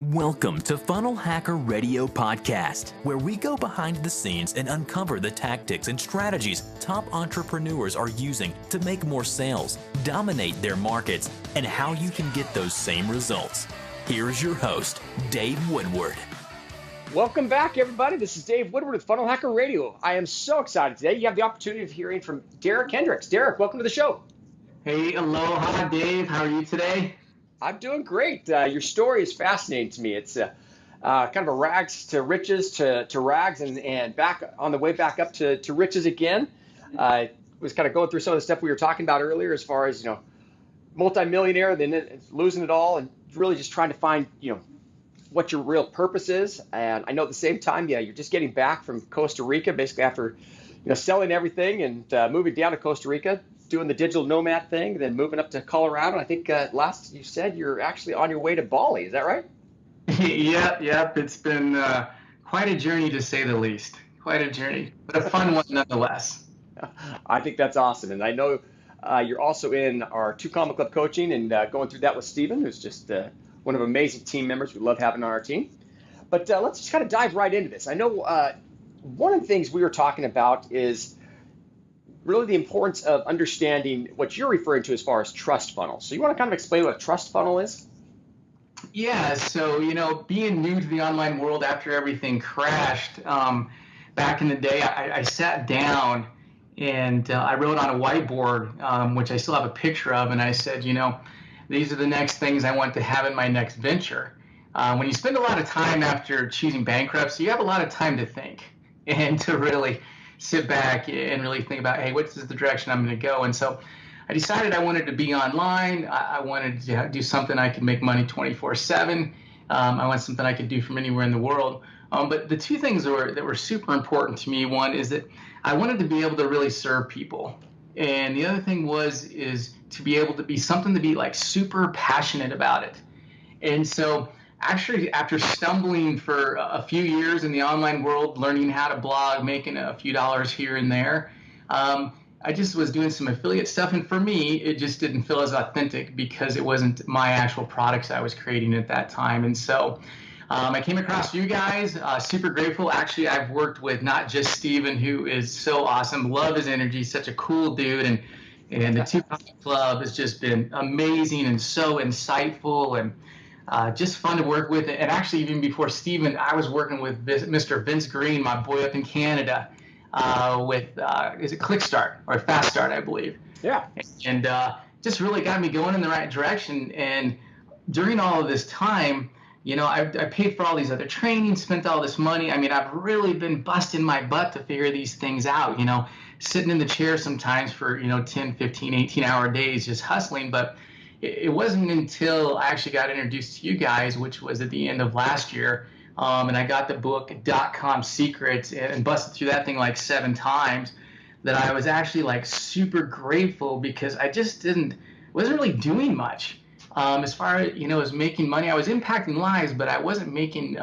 Welcome to Funnel Hacker Radio Podcast, where we go behind the scenes and uncover the tactics and strategies top entrepreneurs are using to make more sales, dominate their markets, and how you can get those same results. Here's your host, Dave Woodward. Welcome back, everybody. This is Dave Woodward with Funnel Hacker Radio. I am so excited today. You have the opportunity of hearing from Hendricks. Derek, welcome to the show. Hey, aloha, Dave. How are you today? I'm doing great. Your story is fascinating to me. It's kind of a rags to riches to rags and back on the way back up to riches again. Was kind of going through some of the stuff we were talking about earlier as far as, multimillionaire, then losing it all and really just trying to find, what your real purpose is. And I know at the same time, you're just getting back from Costa Rica, basically after, selling everything and moving down to Costa Rica, doing the digital nomad thing, then moving up to Colorado. I think last you said you're actually on your way to Bali. Is that right? Yep. It's been quite a journey, to say the least. Quite a journey, but a fun one nonetheless. I think that's awesome. And I know you're also in our 2 Comma Club coaching and going through that with Steven, who's just one of amazing team members we love having on our team. But let's just kind of dive right into this. I know one of the things we were talking about is really the importance of understanding what you're referring to as far as trust funnels. So you want to kind of explain what a trust funnel is? Yeah, so, being new to the online world after everything crashed, back in the day, I sat down and I wrote on a whiteboard, which I still have a picture of, and I said, these are the next things I want to have in my next venture. When you spend a lot of time after choosing bankruptcy, you have a lot of time to think and to really sit back and really think about, hey, what's the direction I'm going to go? And so I decided I wanted to be online. I wanted to do something I could make money 24/7. I want something I could do from anywhere in the world. But the two things that were super important to me, one is that I wanted to be able to really serve people. And the other thing is to be able to be something to be like super passionate about it. And so actually, after stumbling for a few years in the online world, learning how to blog, making a few dollars here and there, I just was doing some affiliate stuff. And for me, it just didn't feel as authentic because it wasn't my actual products I was creating at that time. And so I came across you guys, super grateful. Actually, I've worked with not just Steven, who is so awesome, love his energy, such a cool dude. And the 2 Comma Club has just been amazing and so insightful and just fun to work with. And actually, even before Steven, I was working with Mr. Vince Green, my boy up in Canada, with, is it Click Start or Fast Start, I believe. Yeah. And just really got me going in the right direction. And during all of this time, I paid for all these other trainings, spent all this money. I mean, I've really been busting my butt to figure these things out, sitting in the chair sometimes for, 10, 15, 18-hour days just hustling. But it wasn't until I actually got introduced to you guys, which was at the end of last year, and I got the book .com Secrets and busted through that thing like 7 times, that I was actually like super grateful because I just wasn't really doing much. As far as making money, I was impacting lives, but I wasn't making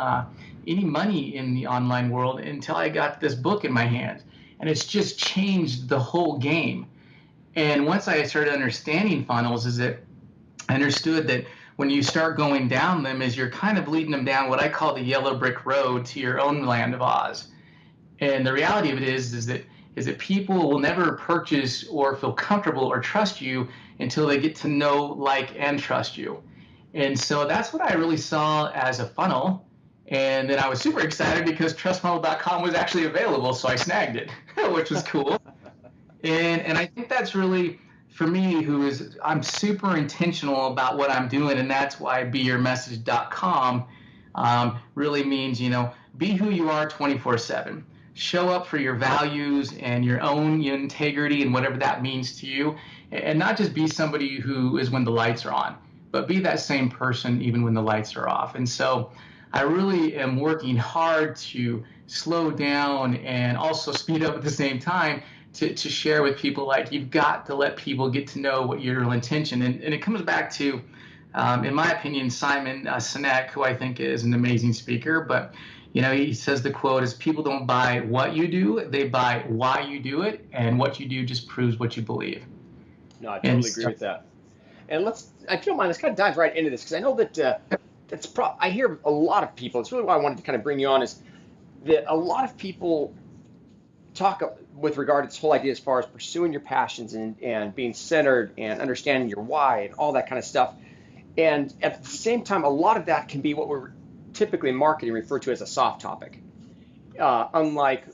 any money in the online world until I got this book in my hands, and it's just changed the whole game. And once I started understanding funnels, is that I understood that when you start going down them, is you're kind of leading them down what I call the yellow brick road to your own land of Oz. And the reality of it is that people will never purchase or feel comfortable or trust you until they get to know, like, and trust you. And so that's what I really saw as a funnel. And then I was super excited because trustfunnel.com was actually available, so I snagged it, which was cool. And I think that's really, for me, I'm super intentional about what I'm doing, and that's why beyourmessage.com really means, be who you are 24/7. Show up for your values and your own integrity and whatever that means to you, and not just be somebody who is when the lights are on, but be that same person even when the lights are off. And so I really am working hard to slow down and also speed up at the same time to share with people, like, you've got to let people get to know what your real intention. And it comes back to, in my opinion, Simon Sinek, who I think is an amazing speaker, but he says the quote is, people don't buy what you do, they buy why you do it, and what you do just proves what you believe. No, I totally agree with that. And if you don't mind, let's kind of dive right into this, because I know that I hear a lot of people. It's really why I wanted to kind of bring you on is that a lot of people talk with regard to this whole idea as far as pursuing your passions and being centered and understanding your why and all that kind of stuff. And at the same time, a lot of that can be what we're typically in marketing refer to as a soft topic. Unlike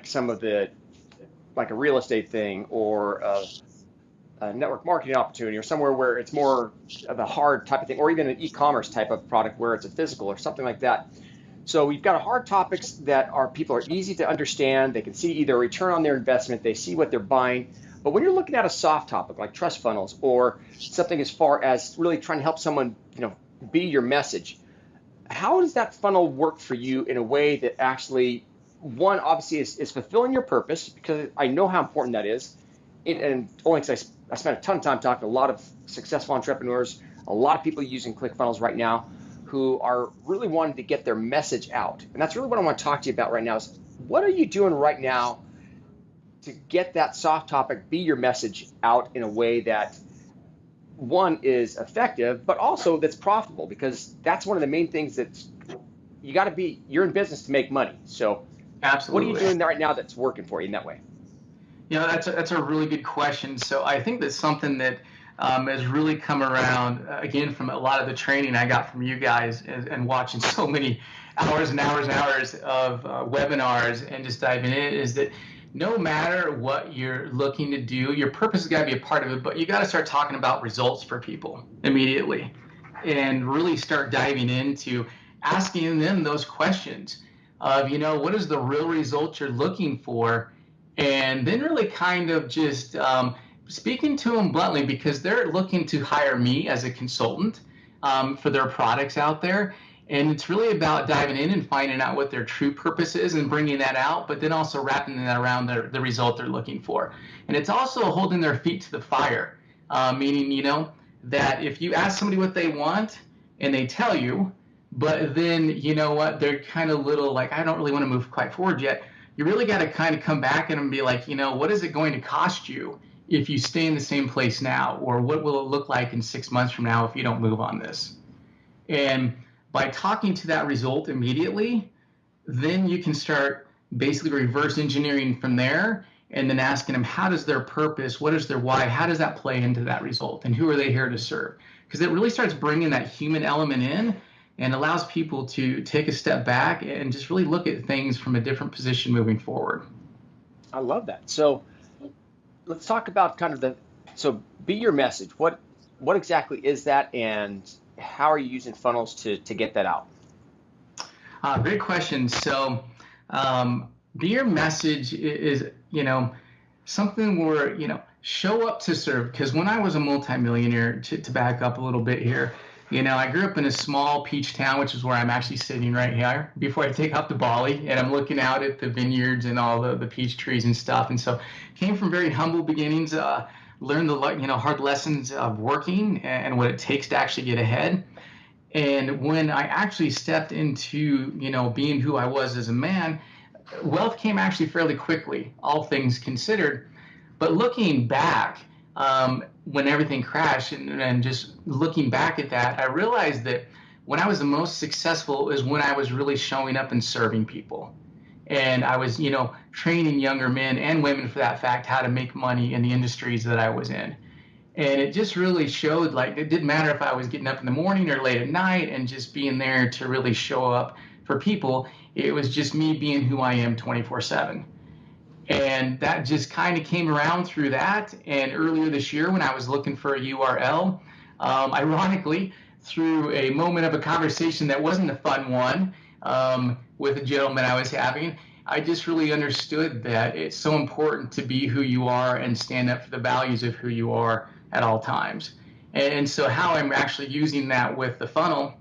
some of the, like a real estate thing or a network marketing opportunity or somewhere where it's more of a hard type of thing, or even an e-commerce type of product where it's a physical or something like that. So we've got hard topics that people are easy to understand. They can see either a return on their investment, they see what they're buying. But when you're looking at a soft topic like trust funnels or something as far as really trying to help someone, be your message, how does that funnel work for you in a way that actually, one, obviously is fulfilling your purpose, because I know how important that is. And only because I spent a ton of time talking to a lot of successful entrepreneurs, a lot of people using ClickFunnels right now who are really wanting to get their message out. And that's really what I want to talk to you about right now is what are you doing right now to get that soft topic, be your message out in a way that, one, is effective, but also that's profitable, because that's one of the main things that you're in business to make money. So Absolutely. What are you doing right now that's working for you in that way? That's a really good question. So I think that's something that has really come around, again, from a lot of the training I got from you guys and watching so many hours and hours and hours of webinars and just diving in, is that no matter what you're looking to do, your purpose has got to be a part of it, but you got to start talking about results for people immediately and really start diving into asking them those questions of, what is the real result you're looking for? And then really kind of just speaking to them bluntly, because they're looking to hire me as a consultant for their products out there. And it's really about diving in and finding out what their true purpose is and bringing that out, but then also wrapping that around the result they're looking for. And it's also holding their feet to the fire, meaning, that if you ask somebody what they want and they tell you, but then, they're kind of little like, I don't really want to move quite forward yet. You really got to kind of come back and be like, what is it going to cost you if you stay in the same place now? Or what will it look like in 6 months from now if you don't move on this? And by talking to that result immediately, then you can start basically reverse engineering from there and then asking them, how does their purpose, what is their why, how does that play into that result, and who are they here to serve? Because it really starts bringing that human element in and allows people to take a step back and just really look at things from a different position moving forward. I love that. So let's talk about so be your message. What exactly is that, and how are you using funnels to get that out? Great question. So be your message is, something where, show up to serve. Because when I was a multimillionaire, to back up a little bit here, I grew up in a small peach town, which is where I'm actually sitting right here before I take off to Bali, and I'm looking out at the vineyards and all the peach trees and stuff. And so came from very humble beginnings, learned the hard lessons of working and what it takes to actually get ahead. And when I actually stepped into, being who I was as a man, wealth came actually fairly quickly, all things considered. But looking back, when everything crashed and just looking back at that, I realized that when I was the most successful is when I was really showing up and serving people. And I was, training younger men and women, for that fact, how to make money in the industries that I was in. And it just really showed, like, it didn't matter if I was getting up in the morning or late at night and just being there to really show up for people. It was just me being who I am 24/7. And that just kind of came around through that. And earlier this year, when I was looking for a URL, ironically, through a moment of a conversation that wasn't a fun one with a gentleman I was having, I just really understood that it's so important to be who you are and stand up for the values of who you are at all times. And so how I'm actually using that with the funnel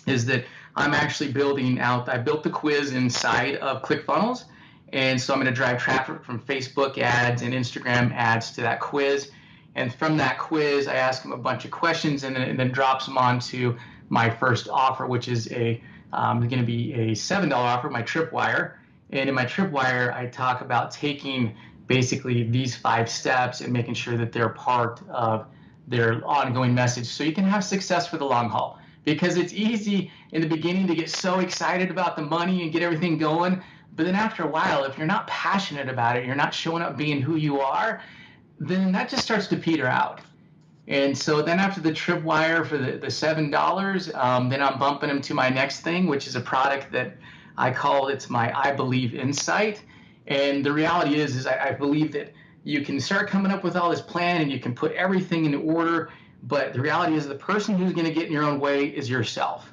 is that I'm actually building out, I built the quiz inside of ClickFunnels. And so I'm going to drive traffic from Facebook ads and Instagram ads to that quiz. And from that quiz, I ask them a bunch of questions and then drops them onto my first offer, which is going to be a $7 offer, my Tripwire. And in my Tripwire, I talk about taking basically these 5 steps and making sure that they're part of their ongoing message so you can have success for the long haul. because it's easy in the beginning to get so excited about the money and get everything going. But then after a while, if you're not passionate about it, you're not showing up being who you are, then that just starts to peter out. And so then after the tripwire for the $7, then I'm bumping them to my next thing, which is a product that I call, it's my I Believe Insight. And the reality is I believe that you can start coming up with all this plan and you can put everything in order, but the reality is the person who's going to get in your own way is yourself.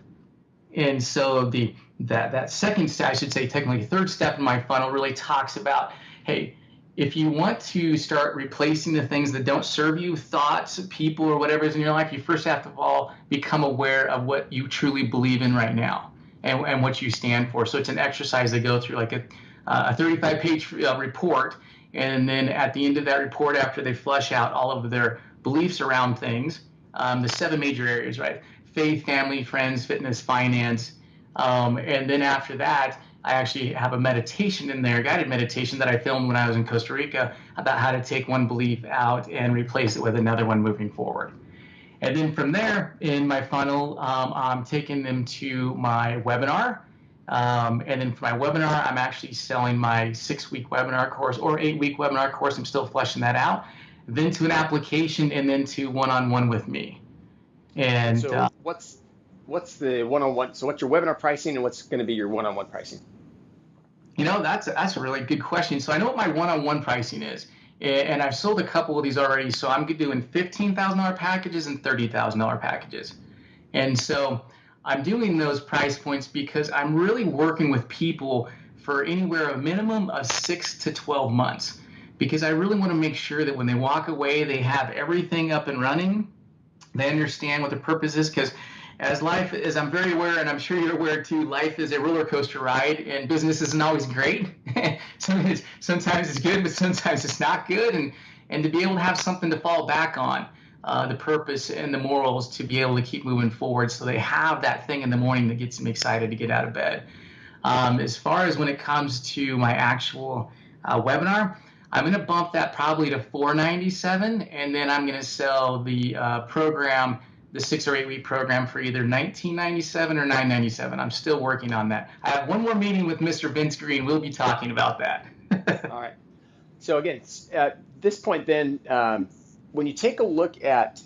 And so that second step, I should say technically third step in my funnel, really talks about, hey, if you want to start replacing the things that don't serve you, thoughts, people, or whatever is in your life, you first have to all become aware of what you truly believe in right now and what you stand for. So it's an exercise they go through, like a 35-page report. And then at the end of that report, after they flush out all of their beliefs around things, the 7 major areas, right? Faith, family, friends, fitness, finance. And then after that, I actually have a meditation in there, guided meditation that I filmed when I was in Costa Rica about how to take one belief out and replace it with another one moving forward. And then from there in my funnel, I'm taking them to my webinar. And then for my webinar, I'm actually selling my 6-week webinar course or 8-week webinar course. I'm still fleshing that out. Then to an application, and then to one-on-one with me. And so what's the one-on-one? So what's your webinar pricing, and what's going to be your one-on-one pricing? That's a really good question. So I know what my one-on-one pricing is, and I've sold a couple of these already. So I'm doing $15,000 packages and $30,000 packages. And so I'm doing those price points because I'm really working with people for anywhere a minimum of 6 to 12 months, because I really want to make sure that when they walk away, they have everything up and running. They understand what the purpose is, because as life is, I'm very aware, and I'm sure you're aware too, life is a roller coaster ride, and business isn't always great. Sometimes it's good, but sometimes it's not good. And to be able to have something to fall back on, the purpose and the morals to be able to keep moving forward, so they have that thing in the morning that gets them excited to get out of bed. As far as when it comes to my actual webinar, I'm going to bump that probably to $497, and then I'm going to sell the program, the 6 or 8 week program, for either $1997 or $997. I'm still working on that. I have one more meeting with Mr. Vince Green. We'll be talking about that. All right. So again, at this point then, when you take a look at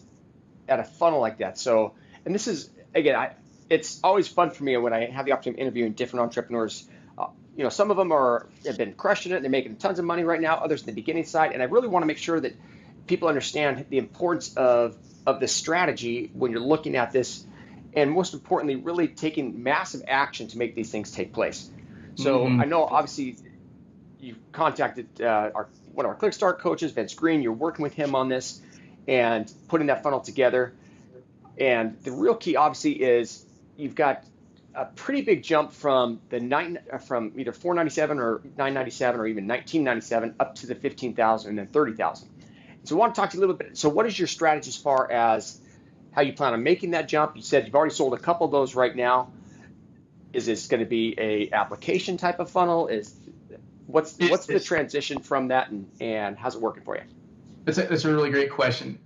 a funnel like that, so, and this is, again, it's always fun for me when I have the opportunity of interviewing different entrepreneurs. Some of them have been crushing it. They're making tons of money right now. Others in the beginning side. And I really want to make sure that people understand the importance of the strategy when you're looking at this. And most importantly, really taking massive action to make these things take place. So I know obviously you contacted one of our ClickStart coaches, Vince Green. You're working with him on this and putting that funnel together. And the real key obviously is you've got a pretty big jump from from either $497 or $997 or even $1997 up to the $15,000 and then $30,000. So I want to talk to you a little bit. So what is your strategy as far as how you plan on making that jump? You said you've already sold a couple of those right now. Is this going to be a application type of funnel? What's the transition from that, and how's it working for you? That's a really great question.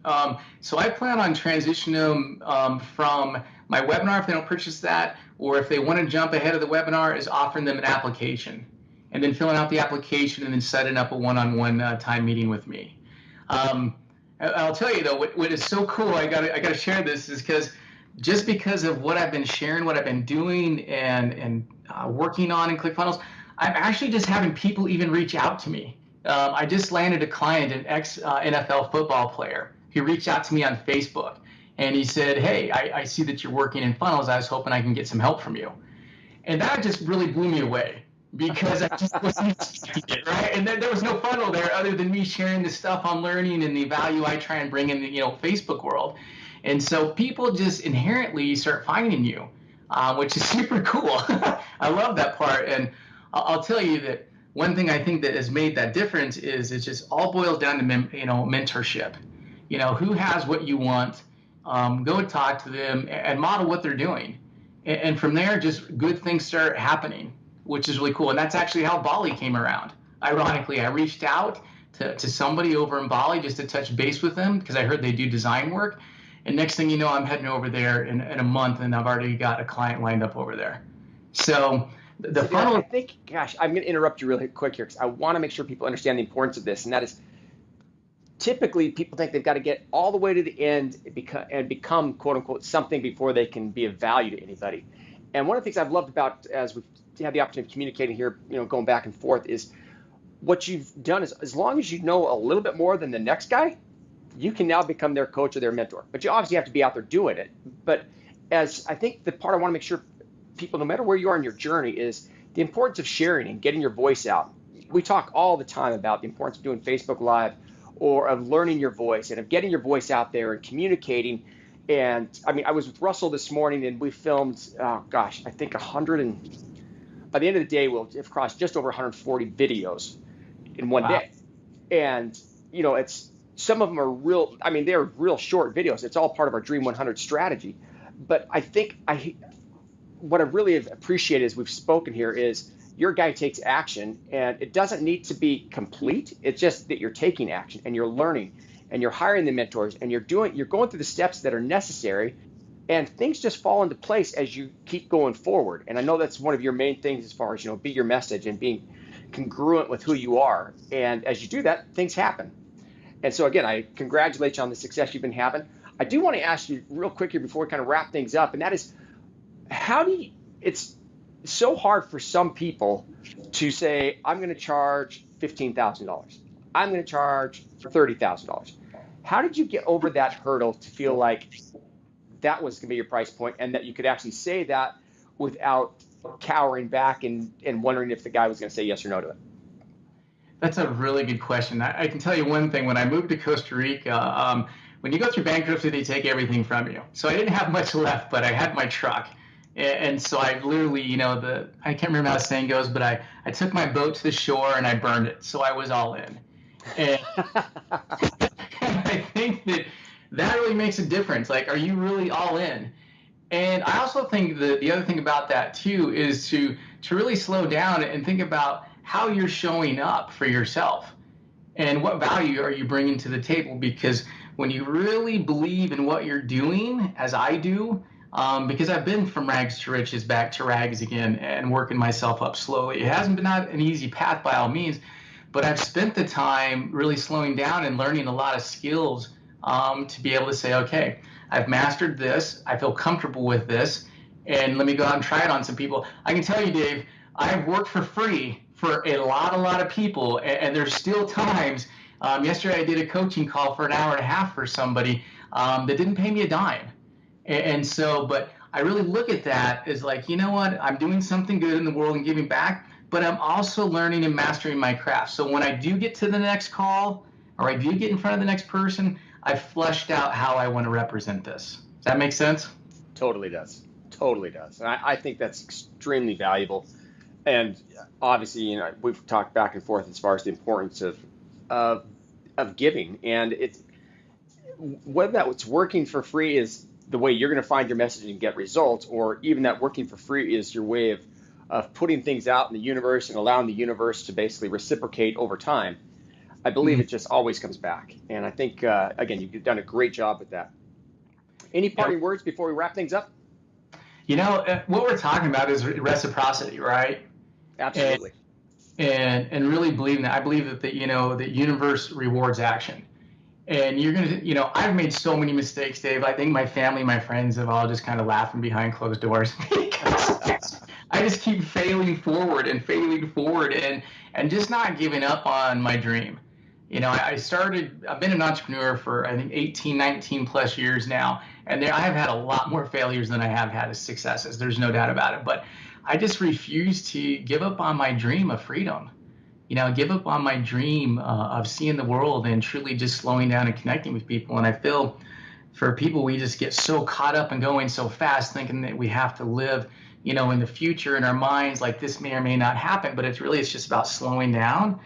So I plan on transitioning them from my webinar, if they don't purchase that, or if they want to jump ahead of the webinar, is offering them an application, and then filling out the application and then setting up a one-on-one time meeting with me. I'll tell you though, what is so cool, I gotta share this, is because of what I've been sharing, what I've been doing and working on in ClickFunnels, I'm actually just having people even reach out to me. I just landed a client, an ex-NFL football player. He reached out to me on Facebook, and he said, hey, I see that you're working in funnels. I was hoping I can get some help from you. And that just really blew me away, because I just wasn't expecting it, right? And there was no funnel there other than me sharing the stuff I'm learning and the value I try and bring in the Facebook world. And so people just inherently start finding you, which is super cool. I love that part. And I'll tell you that one thing I think that has made that difference is it just all boils down to mentorship. Who has what you want, go talk to them and model what they're doing. And from there, just good things start happening, which is really cool. And that's actually how Bali came around. Ironically, I reached out to somebody over in Bali just to touch base with them, because I heard they do design work. And next thing you know, I'm heading over there in a month, and I've already got a client lined up over there. So the funnel. I think, gosh, I'm going to interrupt you really quick here because I want to make sure people understand the importance of this, and that is typically people think they've got to get all the way to the end and become quote unquote something before they can be of value to anybody. And one of the things I've loved about as we've had the opportunity of communicating here, going back and forth, is what you've done is as long as you know a little bit more than the next guy, you can now become their coach or their mentor. But you obviously have to be out there doing it. But as I think the part I want to make sure people, no matter where you are in your journey, is the importance of sharing and getting your voice out. We talk all the time about the importance of doing Facebook Live or of learning your voice and of getting your voice out there and communicating. And I mean, I was with Russell this morning and we filmed, I think 100 and by the end of the day, we'll have crossed just over 140 videos in one day. And, it's, some of them are real, I mean, they're real short videos. It's all part of our Dream 100 strategy. But I think what I really have appreciated as we've spoken here is your guy takes action, and it doesn't need to be complete. It's just that you're taking action and you're learning and you're hiring the mentors and you're going through the steps that are necessary, and things just fall into place as you keep going forward. And I know that's one of your main things as far as, be your message and being congruent with who you are. And as you do that, things happen. And so again, I congratulate you on the success you've been having. I do want to ask you real quick here before we kind of wrap things up, and that is, it's so hard for some people to say, I'm going to charge $15,000. I'm going to charge $30,000. How did you get over that hurdle to feel like that was going to be your price point and that you could actually say that without cowering back and wondering if the guy was going to say yes or no to it? That's a really good question. I can tell you one thing. When I moved to Costa Rica, when you go through bankruptcy, they take everything from you. So I didn't have much left, but I had my truck. And so I literally, I can't remember how the saying goes, but I took my boat to the shore and I burned it. So I was all in. And, and I think that really makes a difference. Like, are you really all in? And I also think the other thing about that too is to really slow down and think about how you're showing up for yourself and what value are you bringing to the table. Because when you really believe in what you're doing, as I do, because I've been from rags to riches back to rags again and working myself up slowly. It hasn't been not an easy path by all means, but I've spent the time really slowing down and learning a lot of skills to be able to say, okay, I've mastered this, I feel comfortable with this, and let me go out and try it on some people. I can tell you, Dave, I've worked for free for a lot of people, and there's still times. Yesterday I did a coaching call for an hour and a half for somebody that didn't pay me a dime. And so, but I really look at that as like, you know what, I'm doing something good in the world and giving back, but I'm also learning and mastering my craft. So when I do get to the next call, or I do get in front of the next person, I've fleshed out how I want to represent this. Does that make sense? Totally does. Totally does. And I think that's extremely valuable. And obviously, we've talked back and forth as far as the importance of giving. And it's whether that's working for free is the way you're going to find your message and get results, or even that working for free is your way of putting things out in the universe and allowing the universe to basically reciprocate over time. I believe it just always comes back. And I think, again, you've done a great job with that. Any parting words before we wrap things up? What we're talking about is reciprocity, right? Absolutely. And really believing that. I believe that the universe rewards action. And you're going to, I've made so many mistakes, Dave. I think my family, my friends have all just kind of laughing behind closed doors because I just keep failing forward and just not giving up on my dream. I've been an entrepreneur for, I think, 18, 19 plus years now. And I have had a lot more failures than I have had successes. There's no doubt about it. But I just refuse to give up on my dream of freedom. Give up on my dream of seeing the world and truly just slowing down and connecting with people. And I feel for people, we just get so caught up and going so fast thinking that we have to live, in the future in our minds, like this may or may not happen. But it's just about slowing down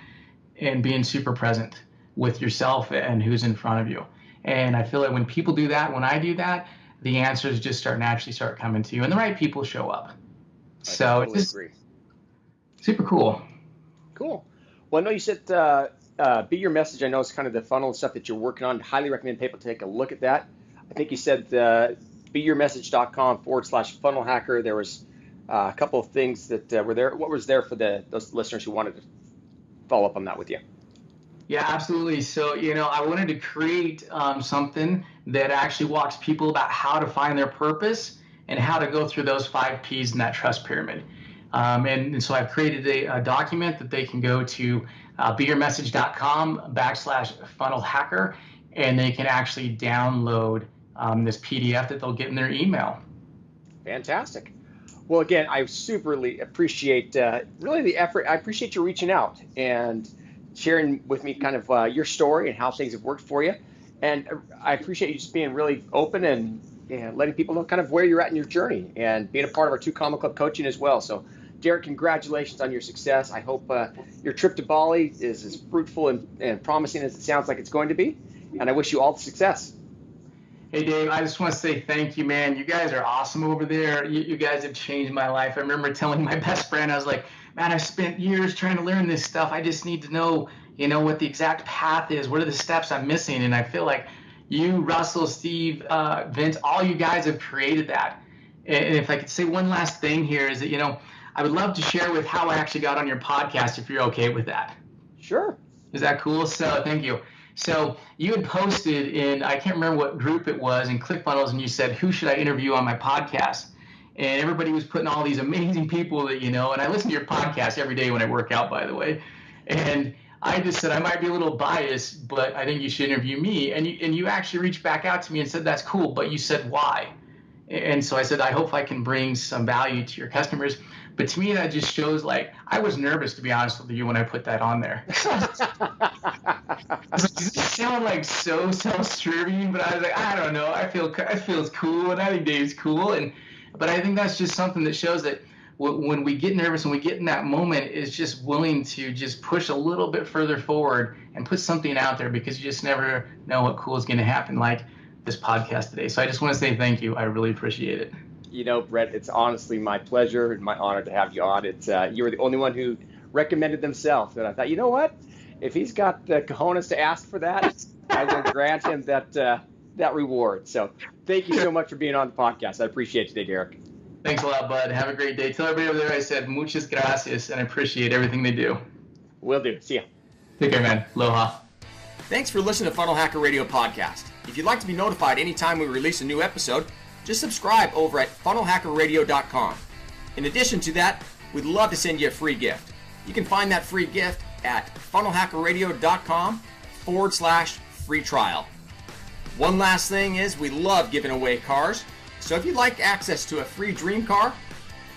and being super present with yourself and who's in front of you. And I feel like when people do that, when I do that, the answers just naturally start coming to you and the right people show up. So totally it's agree. Super cool. Cool. Well, I know you said Be Your Message. I know it's kind of the funnel and stuff that you're working on. Highly recommend people take a look at that. I think you said beyourmessage.com/funnel hacker. There was a couple of things that were there. What was there for those listeners who wanted to follow up on that with you? Yeah, absolutely. So, I wanted to create something that actually walks people about how to find their purpose and how to go through those 5 Ps in that trust pyramid. And so I've created a document that they can go to beyourmessage.com/funnel hacker, and they can actually download this PDF that they'll get in their email. Fantastic. Well, again, I superly appreciate really the effort. I appreciate you reaching out and sharing with me kind of your story and how things have worked for you. And I appreciate you just being really open and letting people know kind of where you're at in your journey and being a part of our 2 Comma Club coaching as well. So, Derek, congratulations on your success. I hope your trip to Bali is as fruitful and promising as it sounds like it's going to be. And I wish you all the success. Hey, Dave, I just want to say thank you, man. You guys are awesome over there. You guys have changed my life. I remember telling my best friend, I was like, man, I've spent years trying to learn this stuff. I just need to know, what the exact path is. What are the steps I'm missing? And I feel like you, Russell, Steve, Vince, all you guys have created that. And if I could say one last thing here is that, I would love to share with how I actually got on your podcast, if you're okay with that. Sure. Is that cool? So thank you. So you had posted in, I can't remember what group it was, in ClickFunnels, and you said, who should I interview on my podcast? And everybody was putting all these amazing people that and I listen to your podcast every day when I work out, by the way. And I just said, I might be a little biased, but I think you should interview me. And you actually reached back out to me and said, that's cool, but you said why? And so I said, I hope I can bring some value to your customers. But to me, that just shows, I was nervous, to be honest with you, when I put that on there. Does it sound so self-serving? But I was like, I don't know. I feel it's cool, and I think Dave's cool. But I think that's just something that shows that when we get nervous and we get in that moment, is just willing to just push a little bit further forward and put something out there, because you just never know what cool is going to happen, like this podcast today. So I just want to say thank you. I really appreciate it. Brett, it's honestly my pleasure and my honor to have you on. It's you were the only one who recommended themselves, and I thought, you know what? If he's got the cojones to ask for that, I will grant him that reward. So thank you so much for being on the podcast. I appreciate you today, Derek. Thanks a lot, bud. Have a great day. Tell everybody over there I said muchas gracias, and I appreciate everything they do. Will do. See ya. Take care, man. Aloha. Thanks for listening to Funnel Hacker Radio Podcast. If you'd like to be notified anytime we release a new episode, just subscribe over at funnelhackerradio.com. In addition to that, we'd love to send you a free gift. You can find that free gift at funnelhackerradio.com/free trial. One last thing is, we love giving away cars. So if you'd like access to a free dream car,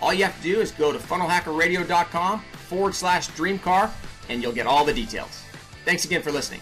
all you have to do is go to funnelhackerradio.com/dream car, and you'll get all the details. Thanks again for listening.